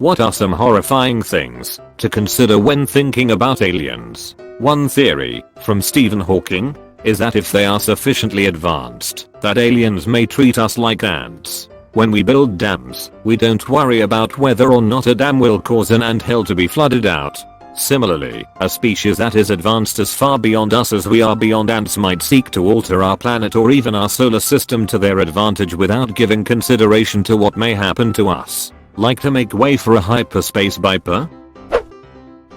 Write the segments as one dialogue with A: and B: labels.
A: What are some horrifying things to consider when thinking about aliens? One theory, from Stephen Hawking, is that if they are sufficiently advanced, that aliens may treat us like ants. When we build dams, we don't worry about whether or not a dam will cause an anthill to be flooded out. Similarly, a species that is advanced as far beyond us as we are beyond ants might seek to alter our planet or even our solar system to their advantage without giving consideration to what may happen to us. Like to make way for a hyperspace viper?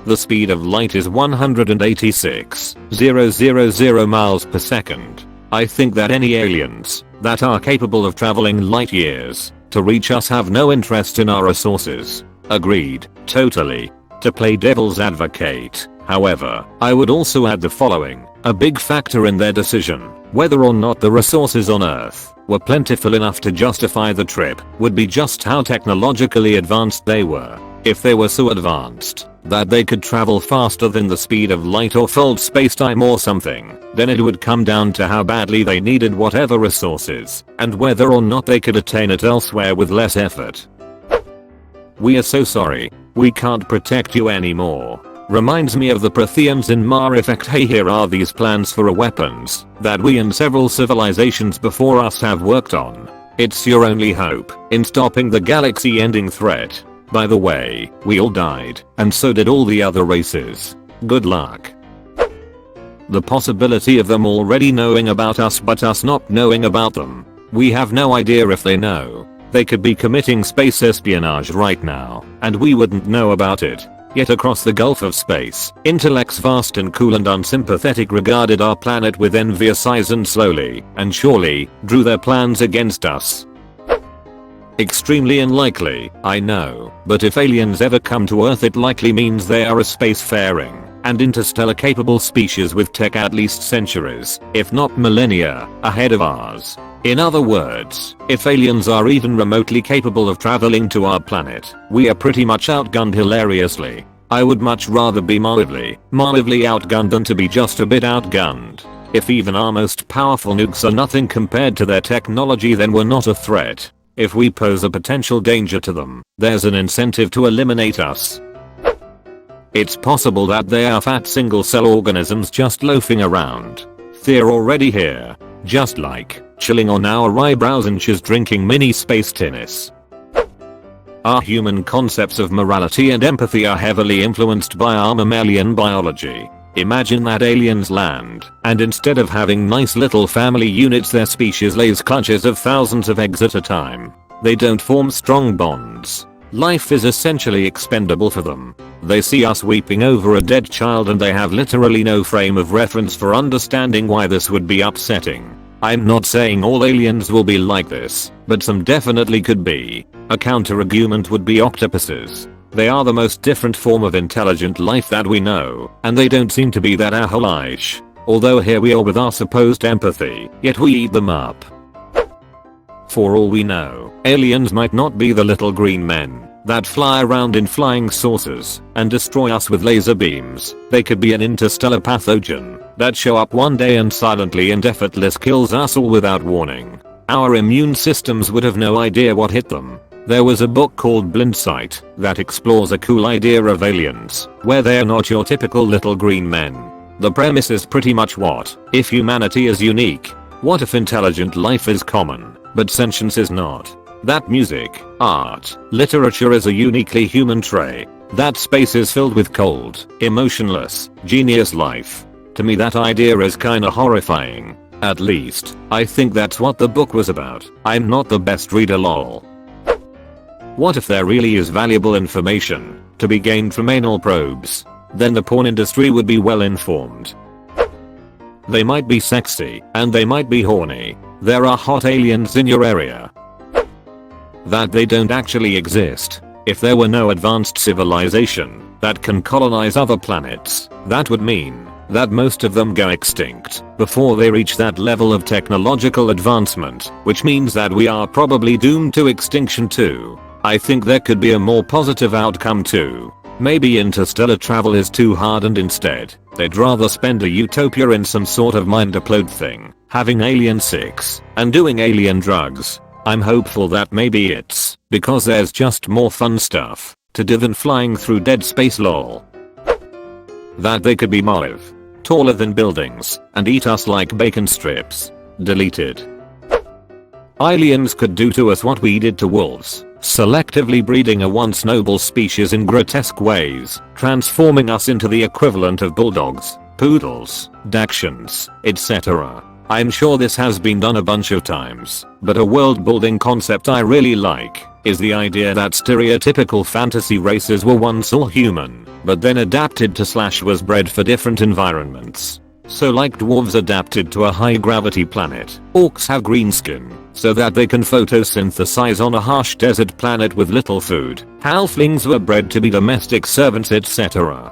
A: The speed of light is 186,000 miles per second. I think that any aliens that are capable of traveling light years to reach us have no interest in our resources. Agreed, totally. To play devil's advocate, however, I would also add the following. A big factor in their decision, whether or not the resources on Earth were plentiful enough to justify the trip, would be just how technologically advanced they were. If they were so advanced that they could travel faster than the speed of light or fold spacetime or something, then it would come down to how badly they needed whatever resources, and whether or not they could attain it elsewhere with less effort. We are so sorry. We can't protect you anymore. Reminds me of the Protheans in Mass Effect. Hey, here are these plans for weapons that we and several civilizations before us have worked on. It's your only hope in stopping the galaxy-ending threat. By the way, we all died, and so did all the other races. Good luck. The possibility of them already knowing about us but us not knowing about them. We have no idea if they know. They could be committing space espionage right now, and we wouldn't know about it. Yet across the gulf of space, intellects vast and cool and unsympathetic regarded our planet with envious eyes and slowly, and surely, drew their plans against us. Extremely unlikely, I know, but if aliens ever come to Earth it likely means they are a spacefaring and interstellar capable species with tech at least centuries, if not millennia, ahead of ours. In other words, if aliens are even remotely capable of traveling to our planet, we are pretty much outgunned hilariously. I would much rather be mildly outgunned than to be just a bit outgunned. If even our most powerful nukes are nothing compared to their technology, then we're not a threat. If we pose a potential danger to them, there's an incentive to eliminate us. It's possible that they are fat single-cell organisms just loafing around. They're already here, just like chilling on our eyebrows and just drinking mini space tennis. Our human concepts of morality and empathy are heavily influenced by our mammalian biology. Imagine that aliens land, and instead of having nice little family units, their species lays clutches of thousands of eggs at a time. They don't form strong bonds. Life is essentially expendable for them. They see us weeping over a dead child and they have literally no frame of reference for understanding why this would be upsetting. I'm not saying all aliens will be like this, but some definitely could be. A counter-argument would be octopuses. They are the most different form of intelligent life that we know, and they don't seem to be that aholish. Although here we are with our supposed empathy, yet we eat them up. For all we know, aliens might not be the little green men that fly around in flying saucers and destroy us with laser beams. They could be an interstellar pathogen that show up one day and silently and effortless kills us all without warning. Our immune systems would have no idea what hit them. There was a book called Blind Sight that explores a cool idea of aliens, where they're not your typical little green men. The premise is pretty much what if humanity is unique? What if intelligent life is common, but sentience is not? That music, art, literature is a uniquely human trait. That space is filled with cold, emotionless, genius life. To me that idea is kinda horrifying. At least, I think that's what the book was about. I'm not the best reader, lol. What if there really is valuable information to be gained from anal probes? Then the porn industry would be well informed. They might be sexy, and they might be horny. There are hot aliens in your area. That they don't actually exist. If there were no advanced civilization that can colonize other planets, that would mean that most of them go extinct before they reach that level of technological advancement, which means that we are probably doomed to extinction too. I think there could be a more positive outcome too. Maybe interstellar travel is too hard and instead, they'd rather spend a utopia in some sort of mind upload thing, having alien sex, and doing alien drugs. I'm hopeful that maybe it's because there's just more fun stuff To divin flying through dead space lol. That they could be massive, taller than buildings, and eat us like bacon strips. Deleted. Aliens could do to us what we did to wolves, selectively breeding a once noble species in grotesque ways, transforming us into the equivalent of bulldogs, poodles, dachshunds, etc. I'm sure this has been done a bunch of times, but a world building concept I really like is the idea that stereotypical fantasy races were once all human, but then adapted to / was bred for different environments. So like dwarves adapted to a high gravity planet, orcs have green skin, so that they can photosynthesize on a harsh desert planet with little food, halflings were bred to be domestic servants, etc.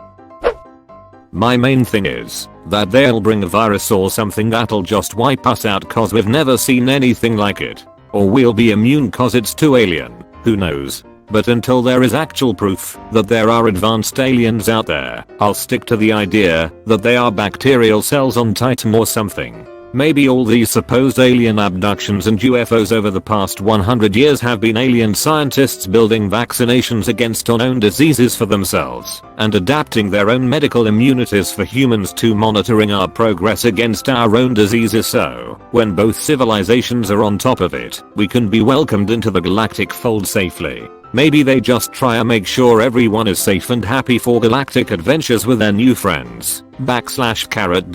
A: My main thing is that they'll bring a virus or something that'll just wipe us out cause we've never seen anything like it. Or we'll be immune cause it's too alien, who knows. But until there is actual proof that there are advanced aliens out there, I'll stick to the idea that they are bacterial cells on Titan or something. Maybe all these supposed alien abductions and UFOs over the past 100 years have been alien scientists building vaccinations against unknown diseases for themselves and adapting their own medical immunities for humans to monitoring our progress against our own diseases, so when both civilizations are on top of it, we can be welcomed into the galactic fold safely. Maybe they just try to make sure everyone is safe and happy for galactic adventures with their new friends. /carrot.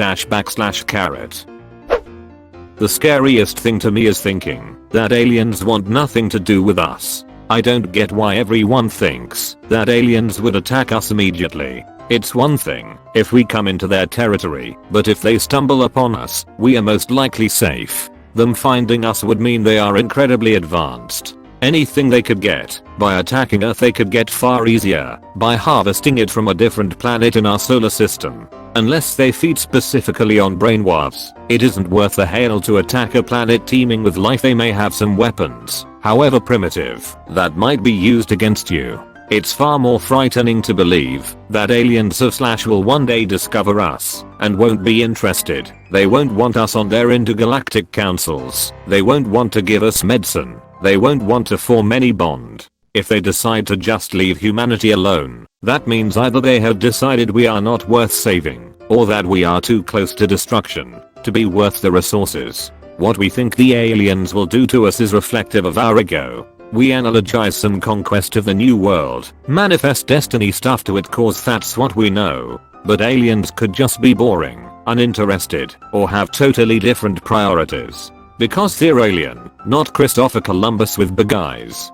A: The scariest thing to me is thinking that aliens want nothing to do with us. I don't get why everyone thinks that aliens would attack us immediately. It's one thing if we come into their territory, but if they stumble upon us, we are most likely safe. Them finding us would mean they are incredibly advanced. Anything they could get by attacking Earth they could get far easier by harvesting it from a different planet in our solar system. Unless they feed specifically on brainwaves, it isn't worth the hail to attack a planet teeming with life. They may have some weapons, however primitive, that might be used against you. It's far more frightening to believe that aliens of / will one day discover us and won't be interested. They won't want us on their intergalactic councils. They won't want to give us medicine. They won't want to form any bond. If they decide to just leave humanity alone, that means either they have decided we are not worth saving, or that we are too close to destruction to be worth the resources. What we think the aliens will do to us is reflective of our ego. We analogize some conquest of the new world, manifest destiny stuff to it cause that's what we know. But aliens could just be boring, uninterested, or have totally different priorities. Because they're alien, not Christopher Columbus with big eyes.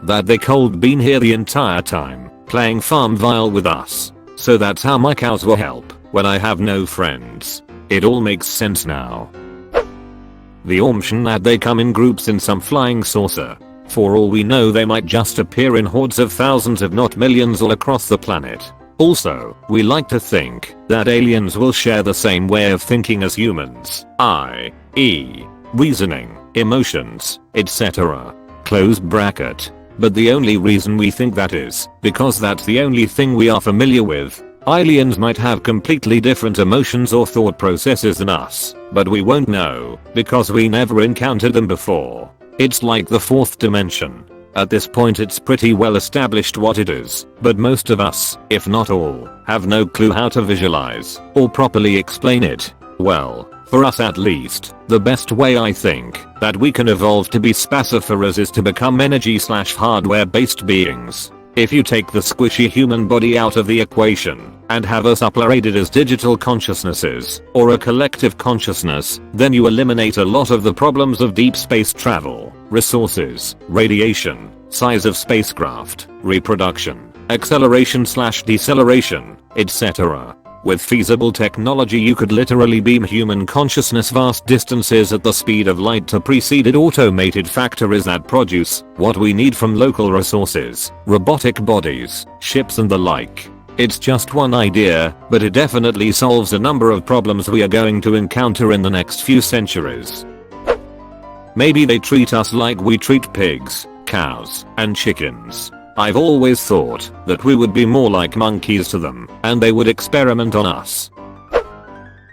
A: That they cold been here the entire time, playing Farmville with us. So that's how my cows will help when I have no friends. It all makes sense now. The option that they come in groups in some flying saucer. For all we know they might just appear in hordes of thousands if not millions all across the planet. Also, we like to think that aliens will share the same way of thinking as humans, i.e., reasoning, emotions, etc. Close bracket. But the only reason we think that is because that's the only thing we are familiar with. Aliens might have completely different emotions or thought processes than us, but we won't know because we never encountered them before. It's like the fourth dimension. At this point it's pretty well established what it is, but most of us, if not all, have no clue how to visualize or properly explain it. Well, for us at least, the best way I think that we can evolve to be spaciferers is to become energy/hardware based beings. If you take the squishy human body out of the equation and have us uploaded as digital consciousnesses or a collective consciousness, then you eliminate a lot of the problems of deep space travel, resources, radiation, size of spacecraft, reproduction, acceleration/deceleration, etc. With feasible technology you could literally beam human consciousness vast distances at the speed of light to preceded automated factories that produce what we need from local resources, robotic bodies, ships and the like. It's just one idea, but it definitely solves a number of problems we are going to encounter in the next few centuries. Maybe they treat us like we treat pigs, cows, and chickens. I've always thought that we would be more like monkeys to them, and they would experiment on us.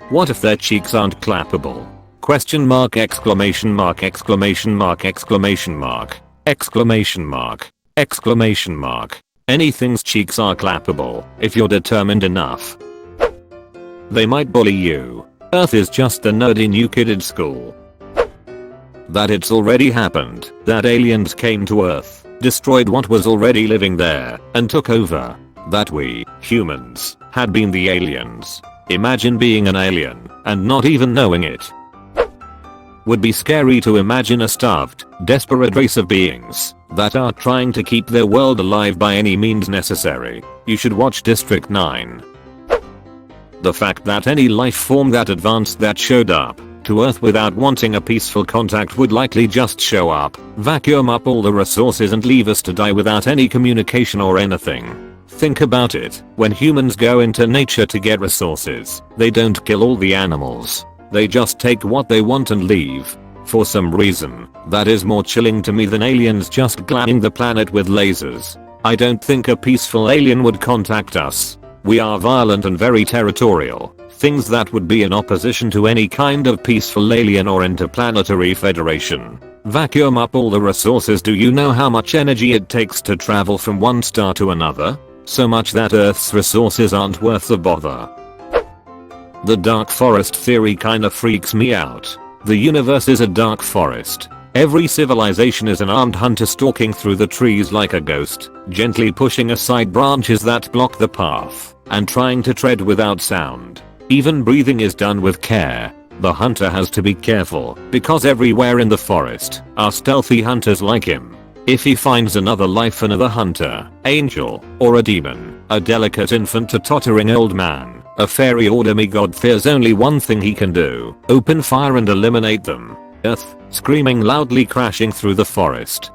A: What if their cheeks aren't clappable? Question mark, exclamation mark, exclamation mark, exclamation mark, exclamation mark. Exclamation mark. Anything's cheeks are clappable if you're determined enough. They might bully you. Earth is just a nerdy new kid at school. That it's already happened. That aliens came to Earth, destroyed what was already living there, and took over. That we, humans, had been the aliens. Imagine being an alien and not even knowing it. Would be scary to imagine a starved, desperate race of beings that are trying to keep their world alive by any means necessary. You should watch District 9. The fact that any life form that advanced that showed up to Earth without wanting a peaceful contact would likely just show up, vacuum up all the resources and leave us to die without any communication or anything. Think about it. When humans go into nature to get resources, they don't kill all the animals. They just take what they want and leave. For some reason, that is more chilling to me than aliens just gladding the planet with lasers. I don't think a peaceful alien would contact us. We are violent and very territorial, things that would be in opposition to any kind of peaceful alien or interplanetary federation. Vacuum up all the resources. Do you know how much energy it takes to travel from one star to another? So much that Earth's resources aren't worth the bother. The dark forest theory kinda freaks me out. The universe is a dark forest. Every civilization is an armed hunter stalking through the trees like a ghost, gently pushing aside branches that block the path, and trying to tread without sound. Even breathing is done with care. The hunter has to be careful, because everywhere in the forest are stealthy hunters like him. If he finds another life, another hunter, angel, or a demon, a delicate infant, a tottering old man, a fairy or demigod, there's only one thing he can do: open fire and eliminate them. Earth, screaming loudly, crashing through the forest.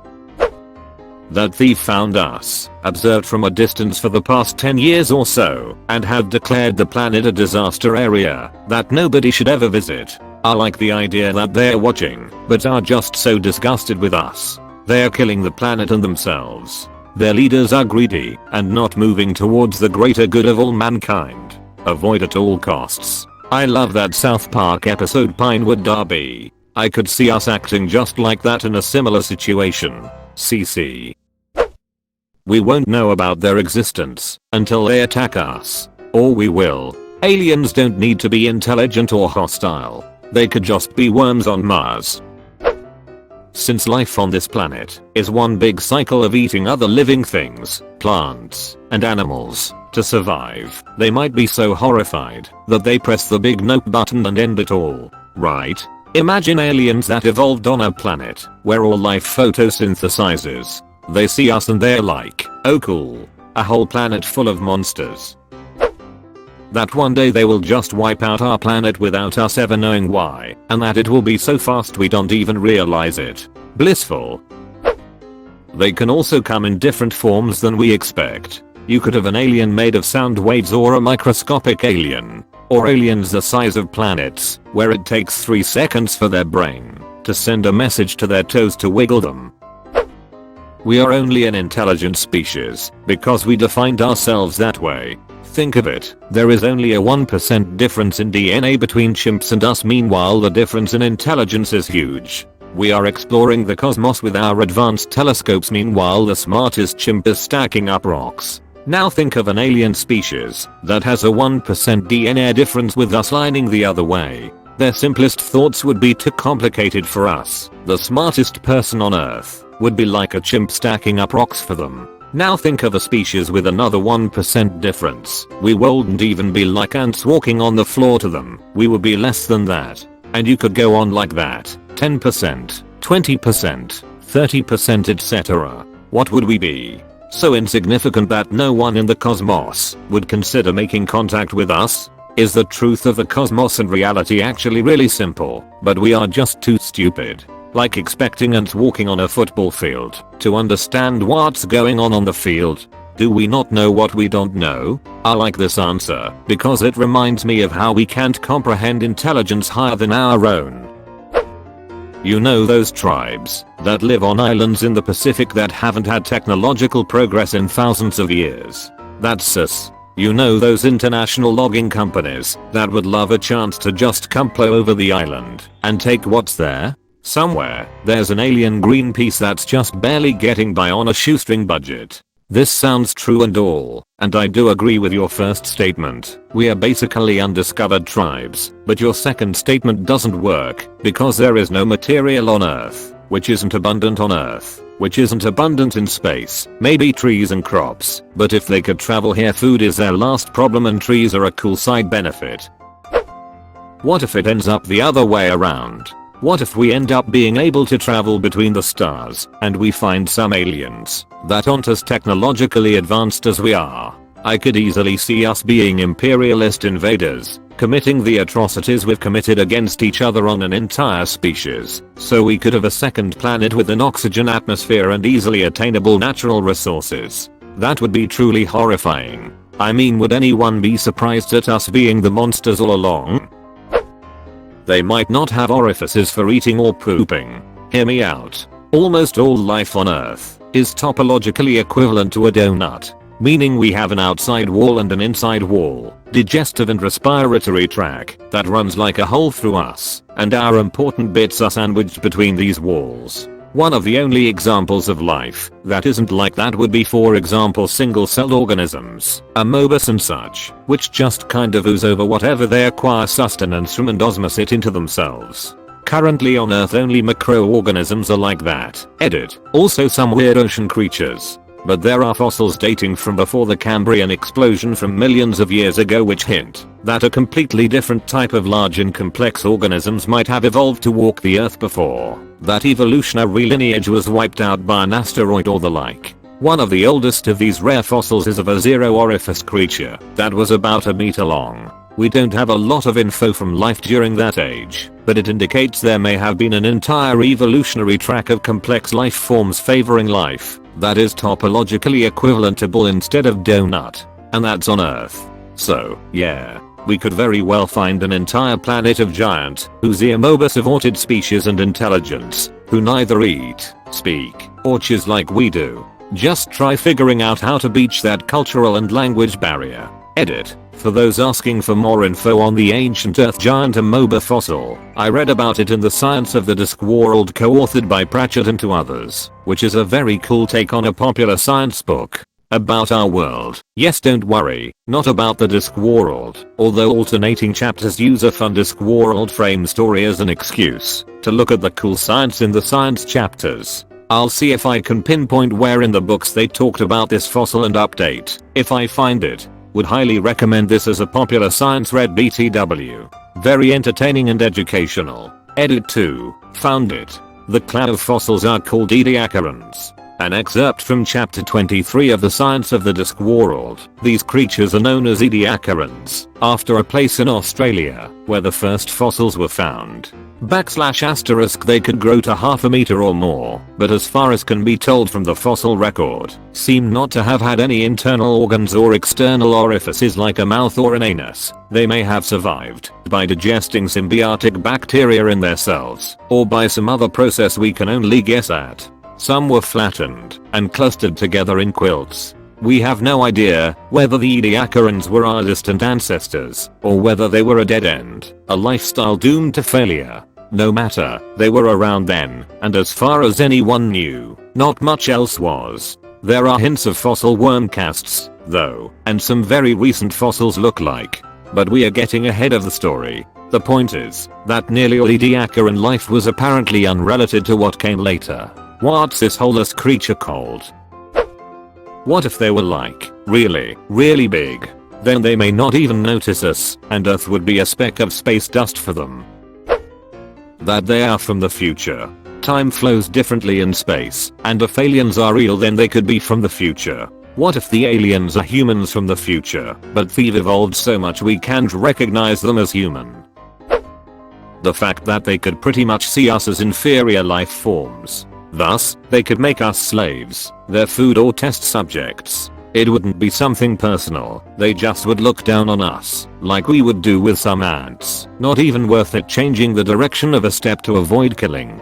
A: That thief found us, observed from a distance for the past 10 years or so, and have declared the planet a disaster area that nobody should ever visit. I like the idea that they're watching, but are just so disgusted with us. They're killing the planet and themselves. Their leaders are greedy and not moving towards the greater good of all mankind. Avoid at all costs. I love that South Park episode Pinewood Derby. I could see us acting just like that in a similar situation. CC. We won't know about their existence until they attack us. Or we will. Aliens don't need to be intelligent or hostile. They could just be worms on Mars. Since life on this planet is one big cycle of eating other living things, plants, and animals, to survive, they might be so horrified that they press the big nope button and end it all, right? Imagine aliens that evolved on a planet where all life photosynthesizes. They see us and they're like, oh cool, a whole planet full of monsters. That one day they will just wipe out our planet without us ever knowing why, and that it will be so fast we don't even realize it. Blissful. They can also come in different forms than we expect. You could have an alien made of sound waves, or a microscopic alien, or aliens the size of planets, where it takes 3 seconds for their brain to send a message to their toes to wiggle them. We are only an intelligent species because we defined ourselves that way. Think of it, there is only a 1% difference in DNA between chimps and us. Meanwhile, the difference in intelligence is huge. We are exploring the cosmos with our advanced telescopes. Meanwhile, the smartest chimp is stacking up rocks. Now think of an alien species that has a 1% DNA difference with us lining the other way. Their simplest thoughts would be too complicated for us. The smartest person on Earth would be like a chimp stacking up rocks for them. Now think of a species with another 1% difference. We wouldn't even be like ants walking on the floor to them. We would be less than that. And you could go on like that. 10%, 20%, 30%, etc. What would we be? So insignificant that no one in the cosmos would consider making contact with us? Is the truth of the cosmos and reality actually really simple, but we are just too stupid? Like expecting ants walking on a football field to understand what's going on the field. Do we not know what we don't know? I like this answer because it reminds me of how we can't comprehend intelligence higher than our own. You know those tribes that live on islands in the Pacific that haven't had technological progress in thousands of years? That's sus. You know those international logging companies that would love a chance to just come plow over the island and take what's there? Somewhere, there's an alien Greenpeace that's just barely getting by on a shoestring budget. This sounds true and all, and I do agree with your first statement. We are basically undiscovered tribes, but your second statement doesn't work, because there is no material on Earth, which isn't abundant on Earth, which isn't abundant in space, maybe trees and crops, but if they could travel here, food is their last problem and trees are a cool side benefit. What if it ends up the other way around? What if we end up being able to travel between the stars, and we find some aliens that aren't as technologically advanced as we are? I could easily see us being imperialist invaders, committing the atrocities we've committed against each other on an entire species, so we could have a second planet with an oxygen atmosphere and easily attainable natural resources. That would be truly horrifying. I mean, would anyone be surprised at us being the monsters all along? They might not have orifices for eating or pooping. Hear me out. Almost all life on Earth is topologically equivalent to a donut, meaning we have an outside wall and an inside wall, digestive and respiratory tract, that runs like a hole through us, and our important bits are sandwiched between these walls. One of the only examples of life that isn't like that would be, for example, single-celled organisms, amoebas and such, which just kind of ooze over whatever they acquire sustenance from and osmose it into themselves. Currently on Earth only microorganisms are like that. Edit. Also some weird ocean creatures. But there are fossils dating from before the Cambrian explosion from millions of years ago which hint that a completely different type of large and complex organisms might have evolved to walk the Earth before that evolutionary lineage was wiped out by an asteroid or the like. One of the oldest of these rare fossils is of a zero orifice creature that was about a meter long. We don't have a lot of info from life during that age, but it indicates there may have been an entire evolutionary track of complex life forms favoring life that is topologically equivalent to bull instead of donut, and that's on Earth. So, yeah, we could very well find an entire planet of giant, amoebas avorted species and intelligence, who neither eat, speak, or chews like we do. Just try figuring out how to breach that cultural and language barrier. Edit. For those asking for more info on the ancient Earth giant amoeba fossil, I read about it in The Science of the Discworld, co-authored by Pratchett and two others, which is a very cool take on a popular science book about our world. Yes, don't worry, not about the Discworld, although alternating chapters use a fun Discworld frame story as an excuse to look at the cool science in the science chapters. I'll see if I can pinpoint where in the books they talked about this fossil and update. If I find it, would highly recommend this as a popular science read. BTW. Very entertaining and educational. Edit 2. Found it. The cloud of fossils are called Ediacarans. An excerpt from chapter 23 of The Science of the Discworld. These creatures are known as Ediacarans, after a place in Australia where the first fossils were found. / they could grow to half a meter or more, but as far as can be told from the fossil record, seem not to have had any internal organs or external orifices like a mouth or an anus. They may have survived by digesting symbiotic bacteria in their cells, or by some other process we can only guess at. Some were flattened and clustered together in quilts. We have no idea whether the Ediacarans were our distant ancestors, or whether they were a dead end, a lifestyle doomed to failure. No matter, they were around then, and as far as anyone knew, not much else was. There are hints of fossil worm casts, though, and some very recent fossils look like. But we are getting ahead of the story. The point is that nearly all Ediacaran life was apparently unrelated to what came later. What's this holeless creature called? What if they were like, really big? Then they may not even notice us, and Earth would be a speck of space dust for them. That they are from the future. Time flows differently in space, and if aliens are real then they could be from the future. What if the aliens are humans from the future, but they've evolved so much we can't recognize them as human? The fact that they could pretty much see us as inferior life forms. Thus, they could make us slaves, their food or test subjects. It wouldn't be something personal, they just would look down on us, like we would do with some ants. Not even worth it changing the direction of a step to avoid killing.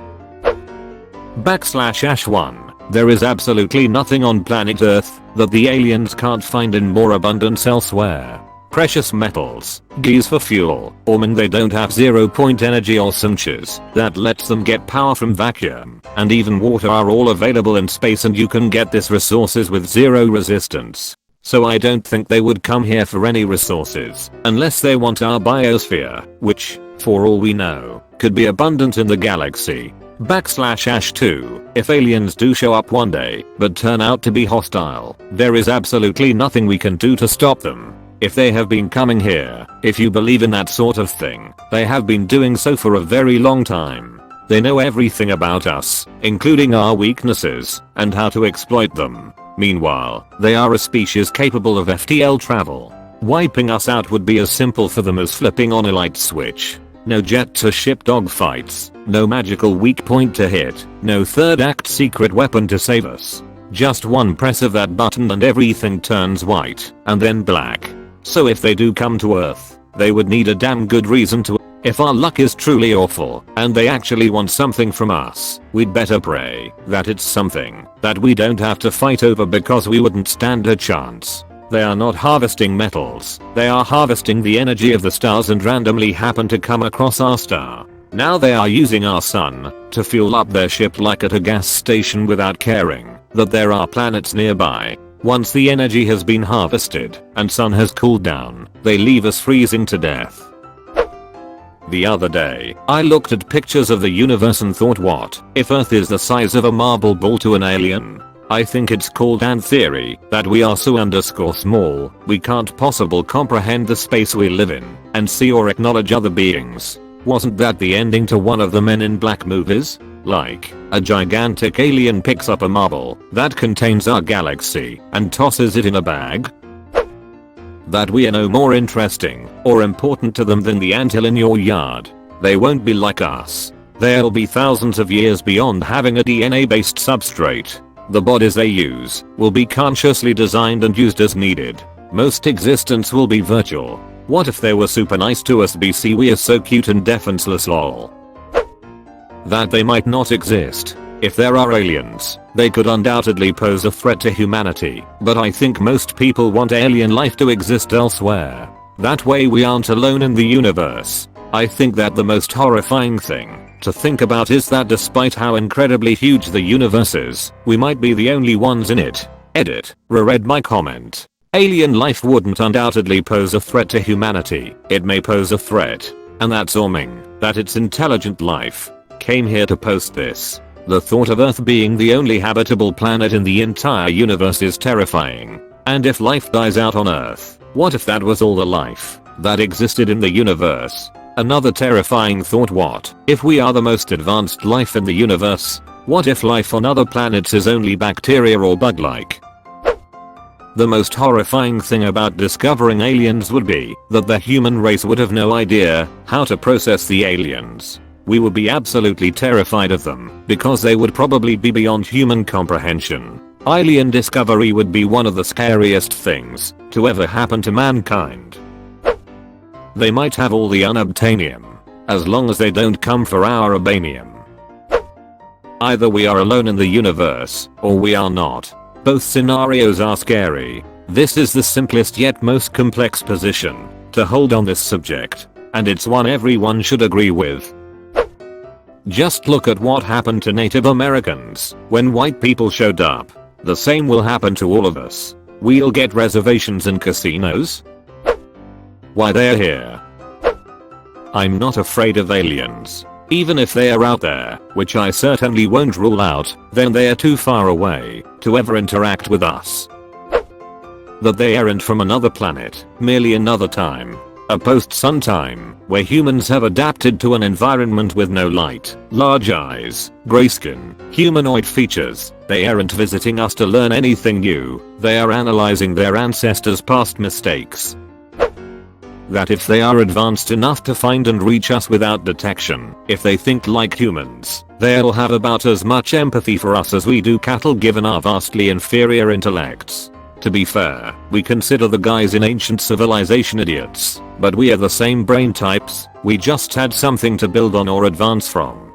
A: /1. There is absolutely nothing on planet Earth that the aliens can't find in more abundance elsewhere. precious metals, gears for fuel, or they don't have 0-point energy or cinches that lets them get power from vacuum, and even water are all available in space, and you can get these resources with zero resistance. So I don't think they would come here for any resources unless they want our biosphere, which, for all we know, could be abundant in the galaxy. /2. If aliens do show up one day but turn out to be hostile, there is absolutely nothing we can do to stop them. If they have been coming here, if you believe in that sort of thing, they have been doing so for a very long time. They know everything about us, including our weaknesses, and how to exploit them. Meanwhile, they are a species capable of FTL travel. Wiping us out would be as simple for them as flipping on a light switch. No jet-to-ship dogfights, no magical weak point to hit, no third act secret weapon to save us. Just one press of that button and everything turns white, and then black. So if they do come to Earth, they would need a damn good reason to. If our luck is truly awful, and they actually want something from us, we'd better pray that it's something that we don't have to fight over, because we wouldn't stand a chance. They are not harvesting metals, they are harvesting the energy of the stars and randomly happen to come across our star. Now they are using our sun to fuel up their ship like at a gas station without caring that there are planets nearby. Once the energy has been harvested and sun has cooled down, they leave us freezing to death. The other day, I looked at pictures of the universe and thought, what if Earth is the size of a marble ball to an alien? I think it's called an theory that we are so small, we can't possibly comprehend the space we live in and see or acknowledge other beings. Wasn't that the ending to one of the Men in Black movies? Like, a gigantic alien picks up a marble that contains our galaxy and tosses it in a bag? That we are no more interesting or important to them than the anthill in your yard. They won't be like us. They'll be thousands of years beyond having a DNA-based substrate. The bodies they use will be consciously designed and used as needed. Most existence will be virtual. What if they were super nice to us BC? We are so cute and defenseless lol. That they might not exist. If there are aliens, they could undoubtedly pose a threat to humanity, but I think most people want alien life to exist elsewhere. That way we aren't alone in the universe. I think that the most horrifying thing to think about is that despite how incredibly huge the universe is, we might be the only ones in it. Edit. Reread my comment. Alien life wouldn't undoubtedly pose a threat to humanity. It may pose a threat. And that's assuming that it's intelligent life came here to post this. The thought of Earth being the only habitable planet in the entire universe is terrifying. And if life dies out on Earth, what if that was all the life that existed in the universe? Another terrifying thought, what if we are the most advanced life in the universe? What if life on other planets is only bacteria or bug-like? The most horrifying thing about discovering aliens would be that the human race would have no idea how to process the aliens. We would be absolutely terrified of them because they would probably be beyond human comprehension. Alien discovery would be one of the scariest things to ever happen to mankind. They might have all the unobtainium, as long as they don't come for our urbanium. Either we are alone in the universe, or we are not. Both scenarios are scary. This is the simplest yet most complex position to hold on this subject, and it's one everyone should agree with. Just look at what happened to Native Americans when white people showed up. The same will happen to all of us. We'll get reservations in casinos. Why they're here. I'm not afraid of aliens. Even if they are out there, which I certainly won't rule out, then they are too far away to ever interact with us. That they aren't from another planet, merely another time. A post-sun time, where humans have adapted to an environment with no light, large eyes, gray skin, humanoid features. They aren't visiting us to learn anything new, they are analyzing their ancestors' past mistakes. That if they are advanced enough to find and reach us without detection, if they think like humans, they'll have about as much empathy for us as we do cattle given our vastly inferior intellects. To be fair, we consider the guys in ancient civilization idiots, but we are the same brain types, we just had something to build on or advance from.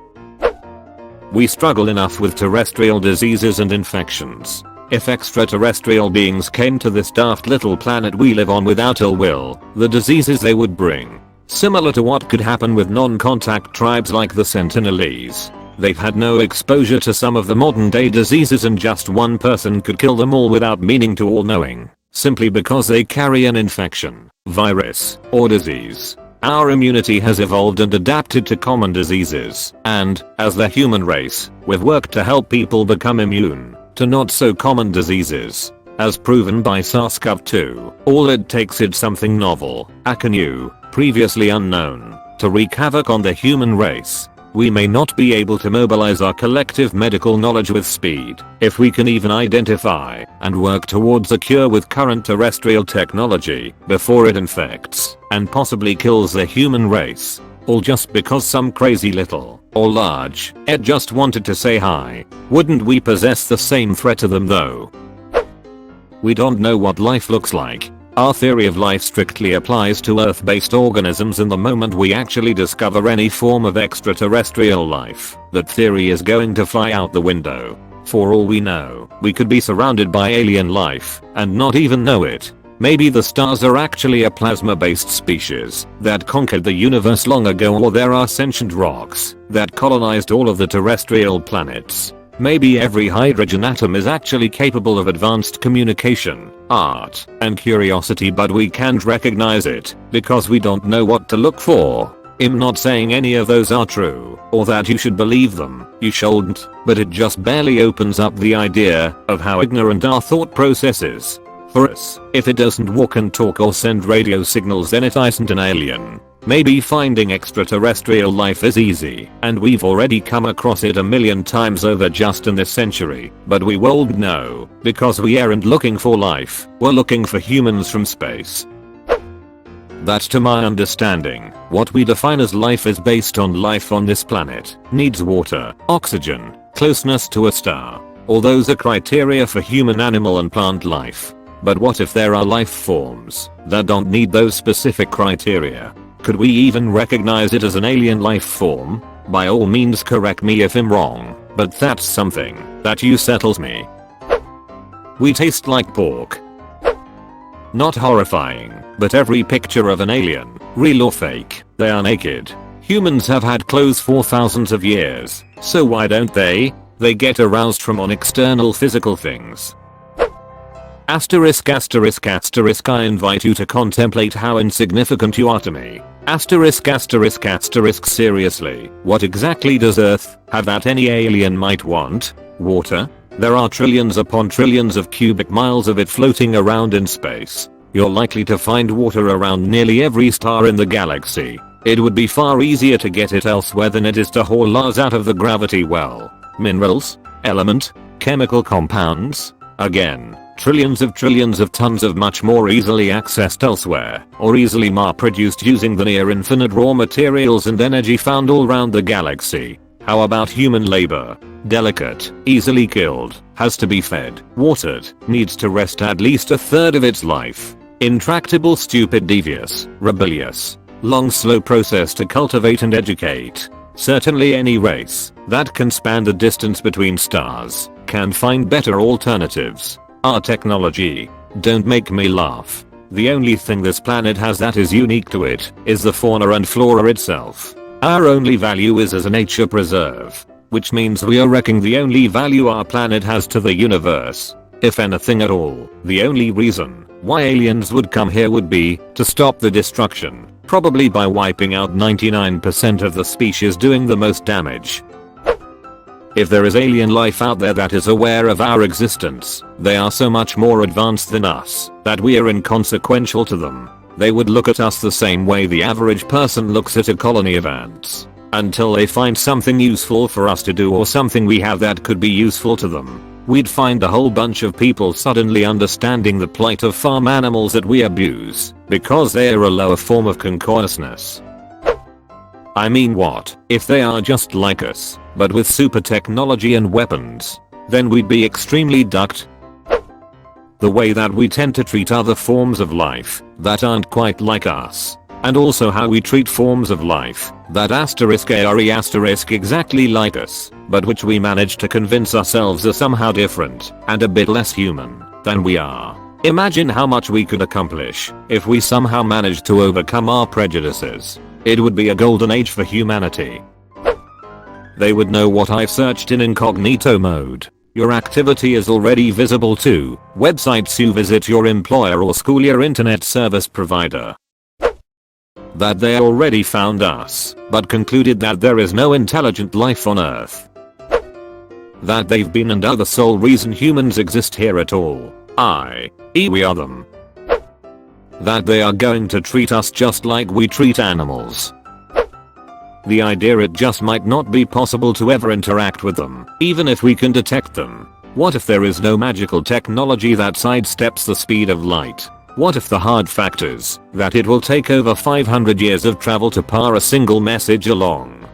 A: We struggle enough with terrestrial diseases and infections. If extraterrestrial beings came to this daft little planet we live on without ill will, the diseases they would bring. Similar to what could happen with non-contact tribes like the Sentinelese. They've had no exposure to some of the modern day diseases and just one person could kill them all without meaning to all knowing. Simply because they carry an infection, virus, or disease. Our immunity has evolved and adapted to common diseases, and, as the human race, we've worked to help people become immune to not so common diseases. As proven by SARS-CoV-2, all it takes is something novel, new, previously unknown, to wreak havoc on the human race. We may not be able to mobilize our collective medical knowledge with speed, if we can even identify and work towards a cure with current terrestrial technology before it infects and possibly kills the human race. All just because some crazy little or large ed just wanted to say hi. Wouldn't we possess the same threat to them though? We don't know what life looks like. Our theory of life strictly applies to Earth-based organisms, and the moment we actually discover any form of extraterrestrial life, that theory is going to fly out the window. For all we know, we could be surrounded by alien life and not even know it. Maybe the stars are actually a plasma-based species that conquered the universe long ago, or there are sentient rocks that colonized all of the terrestrial planets. Maybe every hydrogen atom is actually capable of advanced communication, art, and curiosity, but we can't recognize it because we don't know what to look for. I'm not saying any of those are true or that you should believe them, you shouldn't, but it just barely opens up the idea of how ignorant our thought process is. For us, if it doesn't walk and talk or send radio signals, then it isn't an alien. Maybe finding extraterrestrial life is easy, and we've already come across it a million times over just in this century, but we won't know, because we aren't looking for life, we're looking for humans from space. That, to my understanding, what we define as life is based on life on this planet, needs water, oxygen, closeness to a star. All those are criteria for human, animal and plant life. But what if there are life forms that don't need those specific criteria? Could we even recognize it as an alien life form? By all means correct me if I'm wrong, but that's something that settles me. We taste like pork. Not horrifying, but every picture of an alien, real or fake, they are naked. Humans have had clothes for thousands of years, so why don't they? They get aroused from external physical things. Asterisk asterisk asterisk, I invite you to contemplate how insignificant you are to me. Asterisk asterisk asterisk, seriously, what exactly does Earth have that any alien might want? Water? There are trillions upon trillions of cubic miles of it floating around in space. You're likely to find water around nearly every star in the galaxy. It would be far easier to get it elsewhere than it is to haul ours out of the gravity well. Minerals? Element? Chemical compounds? Again, trillions of tons of much more easily accessed elsewhere, or easily produced using the near infinite raw materials and energy found all around the galaxy. How about human labor? Delicate, easily killed, has to be fed, watered, needs to rest at least a third of its life. Intractable, stupid, devious, rebellious. Long, slow process to cultivate and educate. Certainly any race that can span the distance between stars can find better alternatives. Our technology. Don't make me laugh. The only thing this planet has that is unique to it is the fauna and flora itself. Our only value is as a nature preserve, which means we are wrecking the only value our planet has to the universe. If anything at all, the only reason why aliens would come here would be to stop the destruction, probably by wiping out 99% of the species doing the most damage. If there is alien life out there that is aware of our existence, they are so much more advanced than us that we are inconsequential to them. They would look at us the same way the average person looks at a colony of ants, until they find something useful for us to do or something we have that could be useful to them. We'd find a whole bunch of people suddenly understanding the plight of farm animals that we abuse, because they are a lower form of consciousness. I mean, what if they are just like us, but with super technology and weapons? Then we'd be extremely ducked. The way that we tend to treat other forms of life that aren't quite like us. and also how we treat forms of life that *are* exactly like us, but which we manage to convince ourselves are somehow different and a bit less human than we are. Imagine how much we could accomplish if we somehow managed to overcome our prejudices. It would be a golden age for humanity. They would know what I've searched in incognito mode. Your activity is already visible to websites you visit, your employer or school, your internet service provider. That they already found us, but concluded that there is no intelligent life on Earth. That they've been and are the sole reason humans exist here at all. We are them. That they are going to treat us just like we treat animals. The idea it just might not be possible to ever interact with them, even if we can detect them. What if there is no magical technology that sidesteps the speed of light? What if the hard fact is that it will take over 500 years of travel to power a single message along?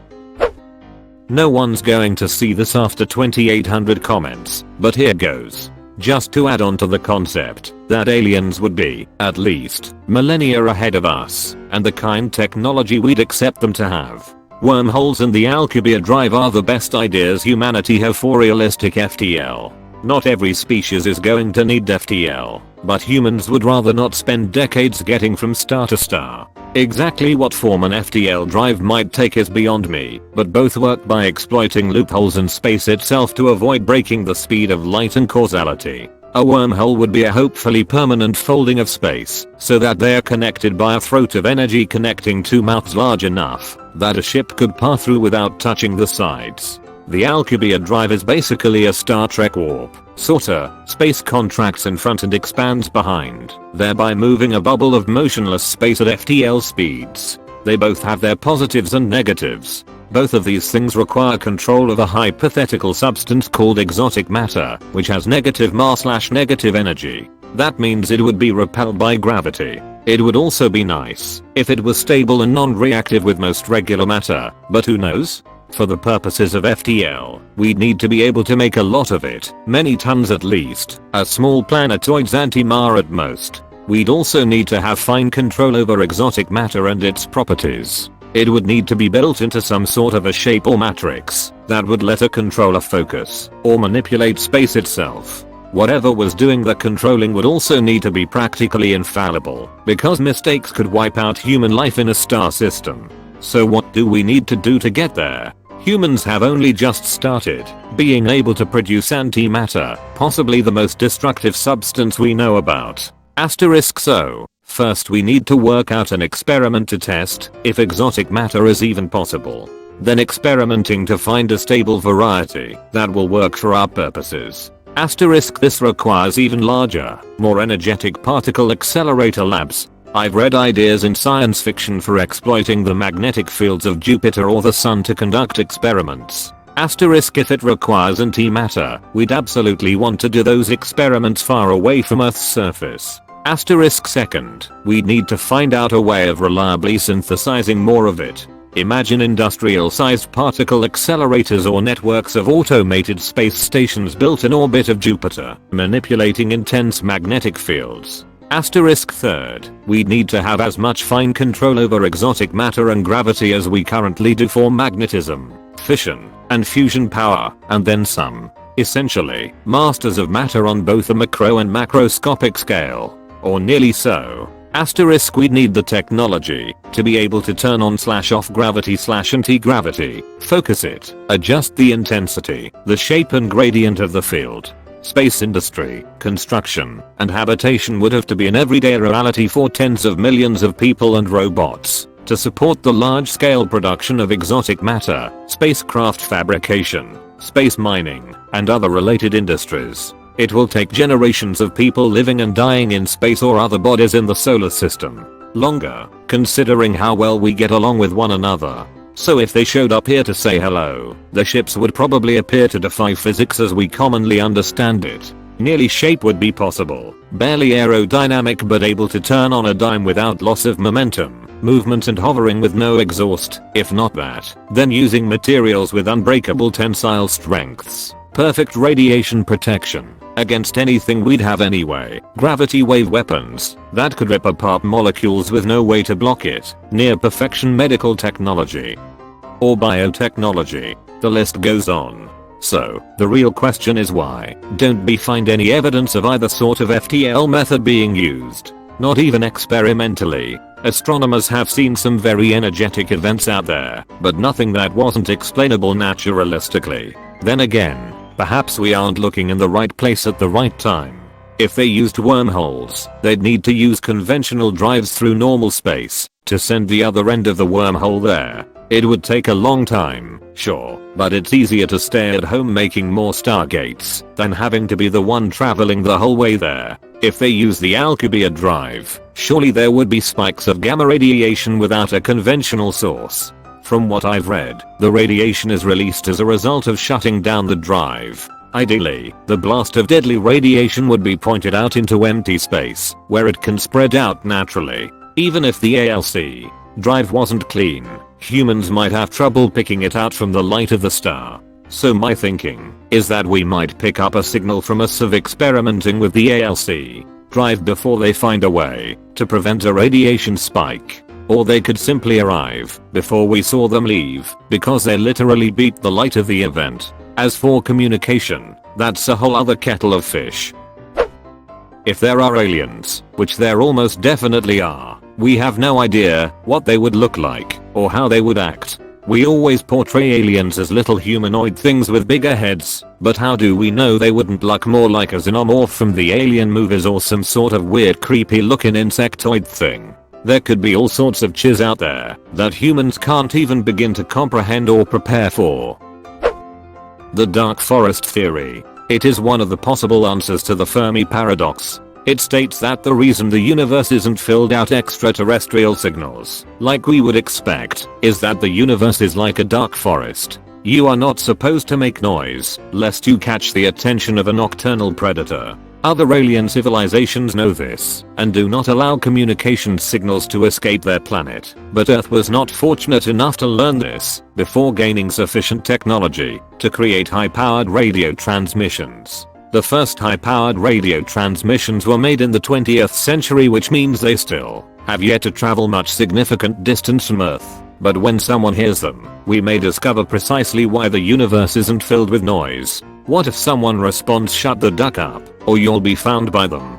A: No one's going to see this after 2800 comments, but here goes. Just to add on to the concept that aliens would be, at least, millennia ahead of us, and the kind technology we'd accept them to have. Wormholes and the Alcubierre drive are the best ideas humanity have for realistic FTL. Not every species is going to need FTL, but humans would rather not spend decades getting from star to star. Exactly what form an FTL drive might take is beyond me, but both work by exploiting loopholes in space itself to avoid breaking the speed of light and causality. A wormhole would be a hopefully permanent folding of space, so that they are connected by a throat of energy connecting two mouths large enough that a ship could pass through without touching the sides. The Alcubierre drive is basically a Star Trek warp. Sorta, space contracts in front and expands behind, thereby moving a bubble of motionless space at FTL speeds. They both have their positives and negatives. Both of these things require control of a hypothetical substance called exotic matter, which has negative mass/negative energy. That means it would be repelled by gravity. It would also be nice if it was stable and non-reactive with most regular matter, but who knows? For the purposes of FTL, we'd need to be able to make a lot of it, many tons at least, a small planetoid's anti-Mar at most. We'd also need to have fine control over exotic matter and its properties. It would need to be built into some sort of a shape or matrix that would let a controller focus or manipulate space itself. Whatever was doing the controlling would also need to be practically infallible, because mistakes could wipe out human life in a star system. So what do we need to do to get there? Humans have only just started being able to produce antimatter, possibly the most destructive substance we know about. So, first we need to work out an experiment to test if exotic matter is even possible. Then experimenting to find a stable variety that will work for our purposes. This requires even larger, more energetic particle accelerator labs. I've read ideas in science fiction for exploiting the magnetic fields of Jupiter or the sun to conduct experiments. If it requires antimatter, we'd absolutely want to do those experiments far away from Earth's surface. Second, we'd need to find out a way of reliably synthesizing more of it. Imagine industrial-sized particle accelerators or networks of automated space stations built in orbit of Jupiter, manipulating intense magnetic fields. Third, we'd need to have as much fine control over exotic matter and gravity as we currently do for magnetism, fission, and fusion power, and then some. Essentially, masters of matter on both a macro and macroscopic scale. Or nearly so. We'd need the technology to be able to turn on/off gravity/anti-gravity, focus it, adjust the intensity, the shape and gradient of the field. Space industry, construction, and habitation would have to be an everyday reality for tens of millions of people and robots to support the large-scale production of exotic matter, spacecraft fabrication, space mining, and other related industries. It will take generations of people living and dying in space or other bodies in the solar system. Longer, considering how well we get along with one another. So if they showed up here to say hello, the ships would probably appear to defy physics as we commonly understand it. Nearly shape would be possible, barely aerodynamic but able to turn on a dime without loss of momentum, movement and hovering with no exhaust. If not that, then using materials with unbreakable tensile strengths, perfect radiation protection, against anything we'd have anyway. Gravity wave weapons that could rip apart molecules with no way to block it. Near perfection medical technology or biotechnology. The list goes on. So, the real question is why don't we find any evidence of either sort of FTL method being used? Not even experimentally. Astronomers have seen some very energetic events out there, but nothing that wasn't explainable naturalistically. Then again, perhaps we aren't looking in the right place at the right time. If they used wormholes, they'd need to use conventional drives through normal space to send the other end of the wormhole there. It would take a long time, sure, but it's easier to stay at home making more stargates than having to be the one traveling the whole way there. If they use the Alcubierre drive, surely there would be spikes of gamma radiation without a conventional source. From what I've read, the radiation is released as a result of shutting down the drive. Ideally, the blast of deadly radiation would be pointed out into empty space, where it can spread out naturally. Even if the ALC drive wasn't clean, humans might have trouble picking it out from the light of the star. So my thinking is that we might pick up a signal from us of experimenting with the ALC drive before they find a way to prevent a radiation spike. Or they could simply arrive before we saw them leave because they literally beat the light of the event. As for communication, that's a whole other kettle of fish. If there are aliens, which there almost definitely are, we have no idea what they would look like or how they would act. We always portray aliens as little humanoid things with bigger heads, but how do we know they wouldn't look more like a xenomorph from the Alien movies or some sort of weird creepy looking insectoid thing? There could be all sorts of chiz out there that humans can't even begin to comprehend or prepare for. The dark forest theory. It is one of the possible answers to the Fermi paradox. It states that the reason the universe isn't filled out extraterrestrial signals, like we would expect, is that the universe is like a dark forest. You are not supposed to make noise, lest you catch the attention of a nocturnal predator. Other alien civilizations know this, and do not allow communication signals to escape their planet, but Earth was not fortunate enough to learn this before gaining sufficient technology to create high-powered radio transmissions. The first high-powered radio transmissions were made in the 20th century, which means they still have yet to travel much significant distance from Earth. But when someone hears them, we may discover precisely why the universe isn't filled with noise. What if someone responds, "Shut the duck up, or you'll be found by them"?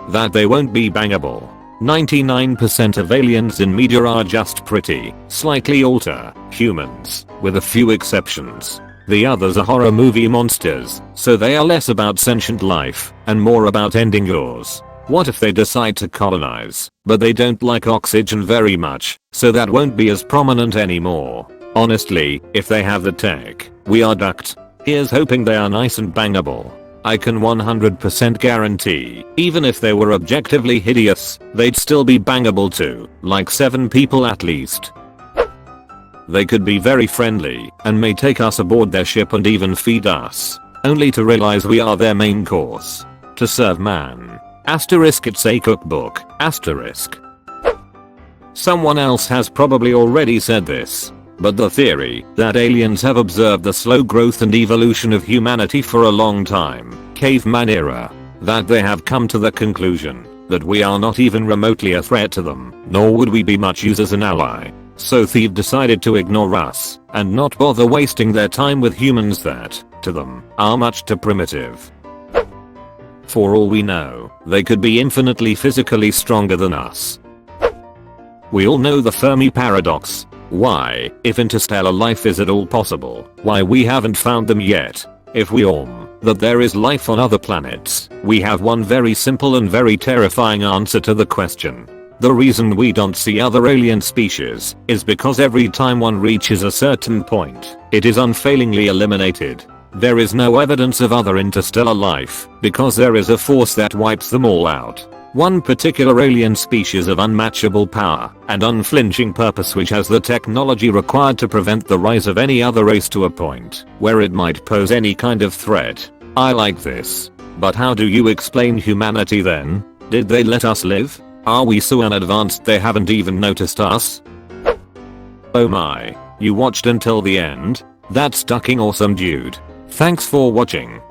A: That they won't be bangable. 99% of aliens in media are just pretty, slightly older humans, with a few exceptions. The others are horror movie monsters, so they are less about sentient life and more about ending yours. What if they decide to colonize, but they don't like oxygen very much, so that won't be as prominent anymore? Honestly, if they have the tech, we are ducked. Here's hoping they are nice and bangable. I can 100% guarantee, even if they were objectively hideous, they'd still be bangable too, like 7 people at least. They could be very friendly and may take us aboard their ship and even feed us, only to realize we are their main course. To serve man. Asterisk, it's a cookbook. Asterisk. Someone else has probably already said this, but the theory that aliens have observed the slow growth and evolution of humanity for a long time, caveman era, that they have come to the conclusion that we are not even remotely a threat to them, nor would we be much use as an ally. So they've decided to ignore us and not bother wasting their time with humans that, to them, are much too primitive. For all we know, they could be infinitely physically stronger than us. We all know the Fermi paradox. Why, if interstellar life is at all possible, why we haven't found them yet? If we assume that there is life on other planets, we have one very simple and very terrifying answer to the question. The reason we don't see other alien species is because every time one reaches a certain point, it is unfailingly eliminated. There is no evidence of other interstellar life because there is a force that wipes them all out. One particular alien species of unmatchable power and unflinching purpose, which has the technology required to prevent the rise of any other race to a point where it might pose any kind of threat. I like this. But how do you explain humanity then? Did they let us live? Are we so unadvanced they haven't even noticed us? Oh my, you watched until the end? That's fucking awesome, dude. Thanks for watching.